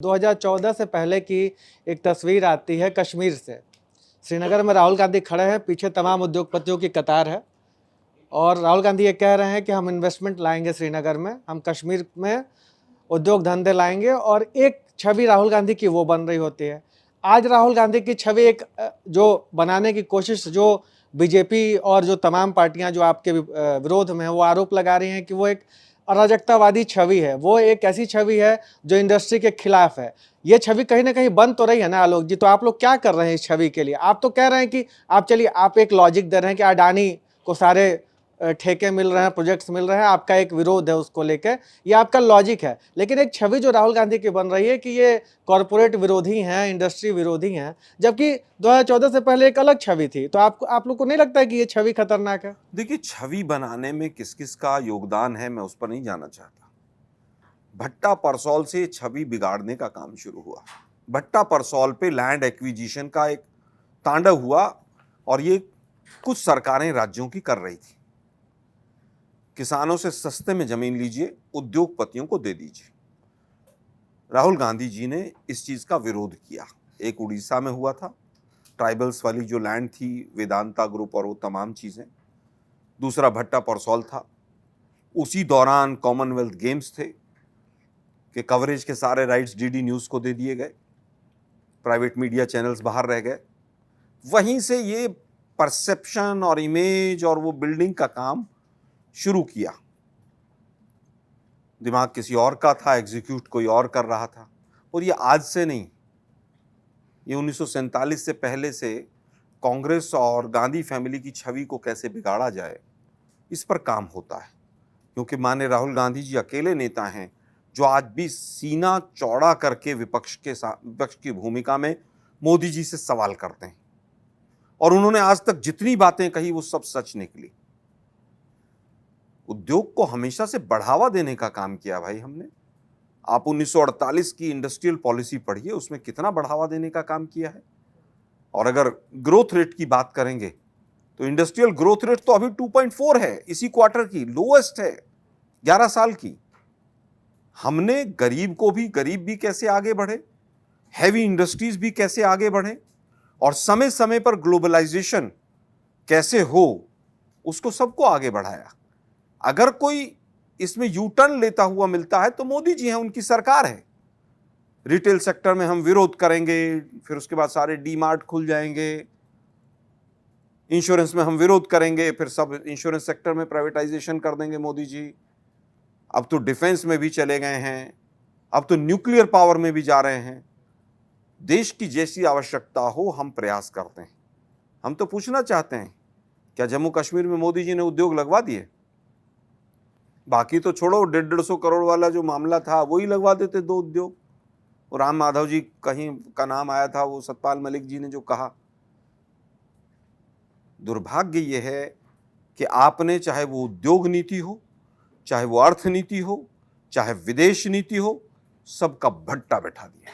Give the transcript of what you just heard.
2014 से पहले की एक तस्वीर आती है कश्मीर से। श्रीनगर में राहुल गांधी खड़े हैं, पीछे तमाम उद्योगपतियों की कतार है और राहुल गांधी ये कह रहे हैं कि हम इन्वेस्टमेंट लाएंगे श्रीनगर में, हम कश्मीर में उद्योग धंधे लाएंगे और एक छवि राहुल गांधी की वो बन रही होती है। आज राहुल गांधी की छवि एक जो बनाने की कोशिश जो बीजेपी और जो तमाम पार्टियां जो आपके विरोध में है वो आरोप लगा रही हैं कि वो एक अराजकतावादी छवि है, वो एक ऐसी छवि है जो इंडस्ट्री के खिलाफ है। ये छवि कहीं ना कहीं बन तो रही है ना आलोक जी, तो आप लोग क्या कर रहे हैं इस छवि के लिए? आप तो कह रहे हैं कि आप चलिए आप एक लॉजिक दे रहे हैं कि अडानी को सारे ठेके मिल रहे हैं, प्रोजेक्ट्स मिल रहे हैं, आपका एक विरोध है उसको लेकर, ये आपका लॉजिक है। लेकिन एक छवि जो राहुल गांधी की बन रही है कि ये कॉरपोरेट विरोधी हैं, इंडस्ट्री विरोधी हैं, जबकि 2014 से पहले एक अलग छवि थी। तो आप लोग को नहीं लगता है कि ये छवि खतरनाक है? देखिए, छवि बनाने में किस किस का योगदान है मैं उस पर नहीं जाना चाहता। भट्टा परसौल से छवि बिगाड़ने का काम शुरू हुआ। भट्टा परसौल पे लैंड एक्विजिशन का एक तांडव हुआ और ये कुछ सरकारें राज्यों की कर रही थी। किसानों से सस्ते में जमीन लीजिए, उद्योगपतियों को दे दीजिए। राहुल गांधी जी ने इस चीज का विरोध किया। एक उड़ीसा में हुआ था, ट्राइबल्स वाली जो लैंड थी, वेदांता ग्रुप और वो तमाम चीजें। दूसरा भट्टा परसौल था। उसी दौरान कॉमनवेल्थ गेम्स थे कि कवरेज के सारे राइट्स डीडी न्यूज को दे दिए गए, प्राइवेट मीडिया चैनल्स बाहर रह गए। वहीं से ये परसेप्शन और इमेज और वो बिल्डिंग का काम शुरू किया। दिमाग किसी और का था, एग्जीक्यूट कोई और कर रहा था। और ये आज से नहीं, ये 1947 से पहले से कांग्रेस और गांधी फैमिली की छवि को कैसे बिगाड़ा जाए इस पर काम होता है। क्योंकि माननीय राहुल गांधी जी अकेले नेता हैं जो आज भी सीना चौड़ा करके विपक्ष की भूमिका में मोदी जी से सवाल करते हैं। और उन्होंने आज तक जितनी बातें कही वो सब सच निकली। उद्योग को हमेशा से बढ़ावा देने का काम किया भाई हमने। आप 1948 की इंडस्ट्रियल पॉलिसी पढ़िए, उसमें कितना बढ़ावा देने का काम किया है। और अगर ग्रोथ रेट की बात करेंगे तो इंडस्ट्रियल ग्रोथ रेट तो अभी 2.4 है, इसी क्वार्टर की लोएस्ट है 11 साल की। हमने गरीब भी कैसे आगे बढ़े, हैवी इंडस्ट्रीज भी कैसे आगे बढ़े और समय समय पर ग्लोबलाइजेशन कैसे हो, उसको सबको आगे बढ़ाया। अगर कोई इसमें यू टर्न लेता हुआ मिलता है तो मोदी जी हैं, उनकी सरकार है। रिटेल सेक्टर में हम विरोध करेंगे, फिर उसके बाद सारे डी मार्ट खुल जाएंगे। इंश्योरेंस में हम विरोध करेंगे, फिर सब इंश्योरेंस सेक्टर में प्राइवेटाइजेशन कर देंगे मोदी जी। अब तो डिफेंस में भी चले गए हैं, अब तो न्यूक्लियर पावर में भी जा रहे हैं। देश की जैसी आवश्यकता हो हम प्रयास करते हैं। हम तो पूछना चाहते हैं, क्या जम्मू कश्मीर में मोदी जी ने उद्योग लगवा दिए? बाकी तो छोड़ो, 150 करोड़ वाला जो मामला था वही लगवा देते 2 उद्योग। और राम माधव जी कहीं का नाम आया था, वो सतपाल मलिक जी ने जो कहा। दुर्भाग्य ये है कि आपने, चाहे वो उद्योग नीति हो, चाहे वो अर्थ नीति हो, चाहे विदेश नीति हो, सबका भट्टा बैठा दिया।